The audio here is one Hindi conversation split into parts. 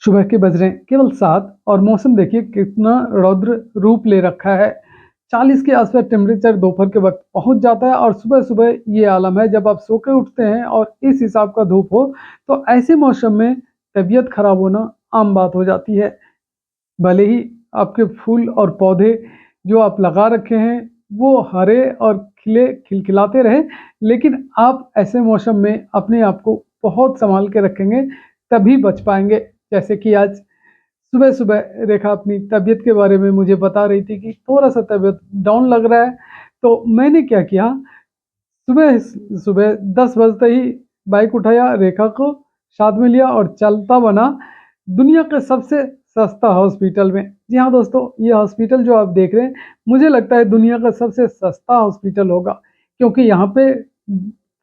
सुबह के बज रहे हैं केवल 7 और मौसम देखिए कितना रौद्र रूप ले रखा है। 40 के आसपास टेम्परेचर दोपहर के वक्त पहुंच जाता है और सुबह सुबह ये आलम है जब आप सो के उठते हैं और इस हिसाब का धूप हो तो ऐसे मौसम में तबीयत खराब होना आम बात हो जाती है। भले ही आपके फूल और पौधे जो आप लगा रखे हैं वो हरे और खिले खिलखिलाते रहे, लेकिन आप ऐसे मौसम में अपने आप को बहुत संभाल के रखेंगे तभी बच पाएंगे। जैसे कि आज सुबह सुबह रेखा अपनी तबीयत के बारे में मुझे बता रही थी कि थोड़ा सा तबीयत डाउन लग रहा है, तो मैंने क्या किया, सुबह सुबह 10 बजते ही बाइक उठाया, रेखा को साथ में लिया और चलता बना दुनिया के सबसे सस्ता हॉस्पिटल में। जी हाँ दोस्तों, ये हॉस्पिटल जो आप देख रहे हैं मुझे लगता है दुनिया का सबसे सस्ता हॉस्पिटल होगा, क्योंकि यहाँ पे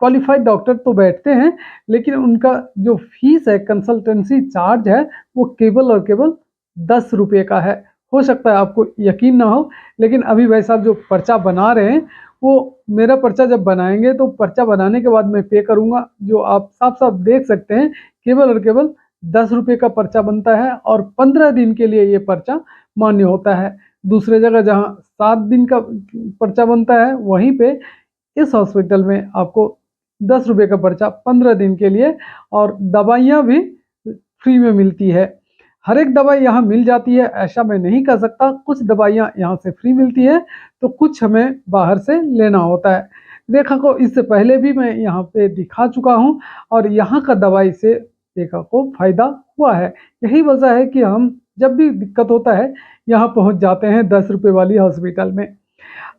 क्वालिफाइड डॉक्टर तो बैठते हैं, लेकिन उनका जो फीस है, कंसल्टेंसी चार्ज है, वो केवल और केवल 10 रुपये का है। हो सकता है आपको यकीन ना हो, लेकिन अभी भाई साहब जो पर्चा बना रहे हैं वो मेरा पर्चा जब बनाएंगे तो पर्चा बनाने के बाद मैं पे करूंगा, जो आप साफ साफ देख सकते हैं केवल और केवल 10 रुपये का पर्चा बनता है और 15 दिन के लिए ये पर्चा मान्य होता है। दूसरे जगह जहाँ 7 दिन का पर्चा बनता है, वहीं पे इस हॉस्पिटल में आपको 10 रुपये का पर्चा 15 दिन के लिए, और दवाइयाँ भी फ्री में मिलती है। हर एक दवाई यहाँ मिल जाती है ऐसा मैं नहीं कह सकता, कुछ दवाइयाँ यहाँ से फ्री मिलती है तो कुछ हमें बाहर से लेना होता है। रेखा को इससे पहले भी मैं यहाँ पे दिखा चुका हूँ और यहाँ का दवाई से रेखा को फायदा हुआ है। यही वजह है कि हम जब भी दिक्कत होता है यहाँ पहुँच जाते हैं 10 रुपये वाली हॉस्पिटल में।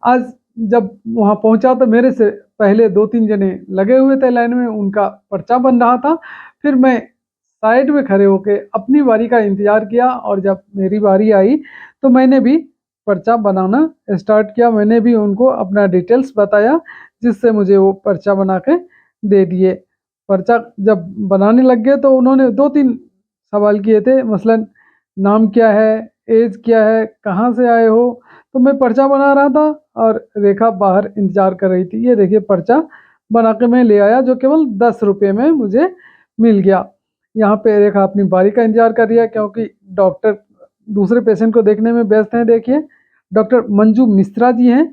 आज जब वहाँ पहुँचा तो मेरे से पहले 2-3 जने लगे हुए थे लाइन में, उनका पर्चा बन रहा था। फिर मैं साइड में खड़े होके अपनी बारी का इंतज़ार किया और जब मेरी बारी आई तो मैंने भी पर्चा बनाना स्टार्ट किया। मैंने भी उनको अपना डिटेल्स बताया, जिससे मुझे वो पर्चा बना के दे दिए। पर्चा जब बनाने लग गए तो उन्होंने 2-3 सवाल किए थे, मसलन नाम क्या है, एज क्या है, कहाँ से आए हो। तो मैं पर्चा बना रहा था और रेखा बाहर इंतज़ार कर रही थी। ये देखिए पर्चा बना के मैं ले आया, जो केवल 10 रुपये में मुझे मिल गया। यहाँ पे रेखा अपनी बारी का इंतज़ार कर रही है, क्योंकि डॉक्टर दूसरे पेशेंट को देखने में व्यस्त हैं। देखिए डॉक्टर मंजू मिश्रा जी हैं,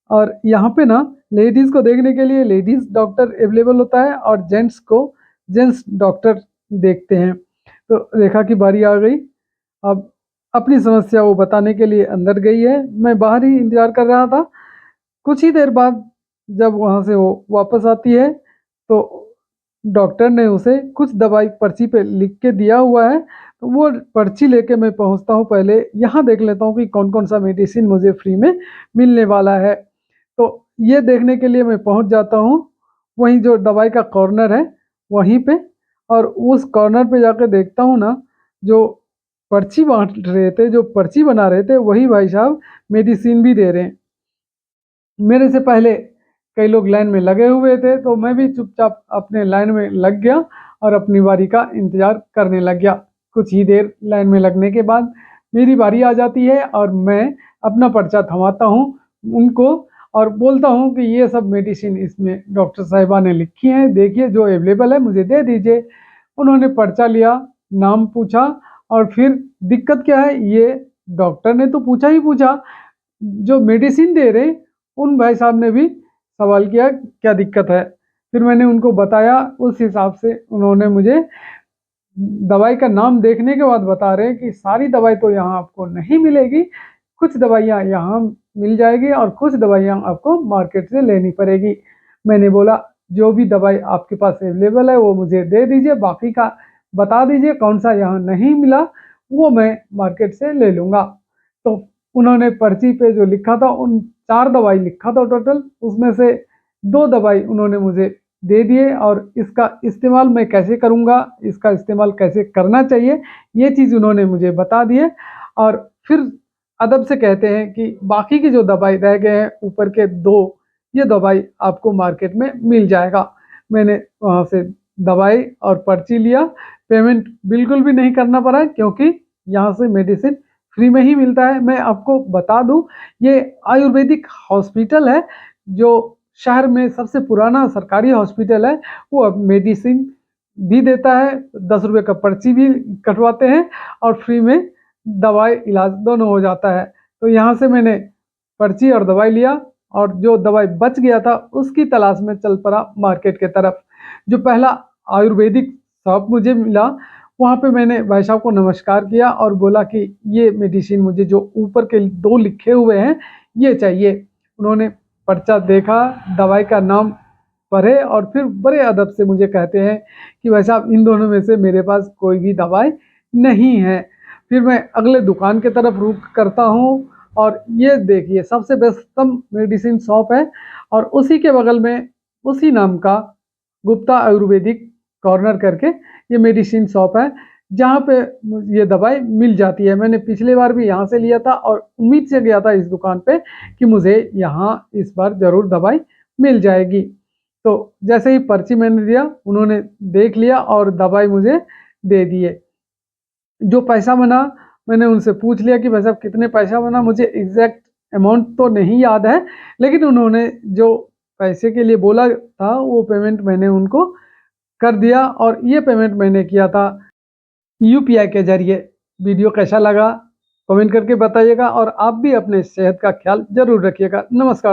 और यहाँ पे ना लेडीज़ को देखने के लिए लेडीज़ डॉक्टर अवेलेबल होता है और जेंट्स को जेंट्स डॉक्टर देखते हैं। तो रेखा की बारी आ गई। अब अपनी समस्या वो बताने के लिए अंदर गई है, मैं बाहर ही इंतज़ार कर रहा था। कुछ ही देर बाद जब वहाँ से वो वापस आती है तो डॉक्टर ने उसे कुछ दवाई पर्ची पे लिख के दिया हुआ है, तो वो पर्ची लेके मैं पहुँचता हूँ। पहले यहाँ देख लेता हूँ कि कौन-कौन सा मेडिसिन मुझे फ्री में मिलने वाला है। तो ये देखने के लिए मैं पहुँच जाता हूँ, वहीं जो दवाई का कॉर्नर है वहीं पे, और उस कॉर्नर पे जाके देखता हूँ ना, जो पर्ची बाँट रहे थे, जो पर्ची बना रहे थे, वही भाई साहब मेडिसिन भी दे रहे हैं। मेरे से पहले कई लोग लाइन में लगे हुए थे, तो मैं भी चुपचाप अपने लाइन में लग गया और अपनी बारी का इंतज़ार करने लग गया। कुछ ही देर लाइन में लगने के बाद मेरी बारी आ जाती है और मैं अपना पर्चा थमाता हूँ उनको और बोलता हूँ कि ये सब मेडिसिन इसमें डॉक्टर साहिबा ने लिखी हैं, देखिए जो अवेलेबल है मुझे दे दीजिए। उन्होंने पर्चा लिया, नाम पूछा और फिर दिक्कत क्या है ये डॉक्टर ने तो पूछा ही पूछा, जो मेडिसिन दे रहे उन भाई साहब ने भी सवाल किया क्या दिक्कत है। फिर मैंने उनको बताया, उस हिसाब से उन्होंने मुझे दवाई का नाम देखने के बाद बता रहे हैं कि सारी दवाई तो यहाँ आपको नहीं मिलेगी, कुछ दवाइयाँ यहाँ मिल जाएगी और कुछ दवाइयाँ आपको मार्केट से लेनी पड़ेगी। मैंने बोला जो भी दवाई आपके पास अवेलेबल है वो मुझे दे दीजिए, बाकी का बता दीजिए कौन सा यहाँ नहीं मिला, वो मैं मार्केट से ले लूँगा। तो उन्होंने पर्ची पे जो लिखा था, उन 4 दवाई लिखा था टोटल, उसमें से 2 दवाई उन्होंने मुझे दे दिए और इसका इस्तेमाल मैं कैसे करूँगा, इसका इस्तेमाल कैसे करना चाहिए, ये चीज़ उन्होंने मुझे बता दिए। और फिर अदब से कहते हैं कि बाकी की जो दवाई रह गए हैं ऊपर के 2, ये दवाई आपको मार्केट में मिल जाएगा। मैंने वहाँ से दवाई और पर्ची लिया, पेमेंट बिल्कुल भी नहीं करना पड़ा, क्योंकि यहाँ से मेडिसिन फ्री में ही मिलता है। मैं आपको बता दूँ, ये आयुर्वेदिक हॉस्पिटल है, जो शहर में सबसे पुराना सरकारी हॉस्पिटल है। वो अब मेडिसिन भी देता है, 10 रुपये का पर्ची भी कटवाते हैं और फ्री में दवाई इलाज दोनों हो जाता है। तो यहाँ से मैंने पर्ची और दवाई लिया और जो दवाई बच गया था उसकी तलाश में चल पड़ा मार्केट के तरफ। जो पहला आयुर्वेदिक शॉप मुझे मिला, वहाँ पे मैंने भाई साहब को नमस्कार किया और बोला कि ये मेडिसिन मुझे जो ऊपर के 2 लिखे हुए हैं ये चाहिए। उन्होंने पर्चा देखा, दवाई का नाम पढ़े और फिर बड़े अदब से मुझे कहते हैं कि भाई साहब इन दोनों में से मेरे पास कोई भी दवाई नहीं है। फिर मैं अगले दुकान की तरफ रुख करता हूँ और ये देखिए सबसे बेस्टम मेडिसिन शॉप है और उसी के बगल में उसी नाम का गुप्ता आयुर्वेदिक कॉर्नर करके ये मेडिसिन शॉप है, जहाँ पे ये दवाई मिल जाती है। मैंने पिछली बार भी यहाँ से लिया था और उम्मीद से गया था इस दुकान पे कि मुझे यहाँ इस बार ज़रूर दवाई मिल जाएगी। तो जैसे ही पर्ची मैंने दिया, उन्होंने देख लिया और दवाई मुझे दे दिए। जो पैसा बना, मैंने उनसे पूछ लिया कि भाई साहब कितने पैसा बना, मुझे एग्जैक्ट अमाउंट तो नहीं याद है, लेकिन उन्होंने जो पैसे के लिए बोला था वो पेमेंट मैंने उनको कर दिया और ये पेमेंट मैंने किया था यूपीआई के ज़रिए। वीडियो कैसा लगा कमेंट करके बताइएगा और आप भी अपने सेहत का ख्याल ज़रूर रखिएगा। नमस्कार।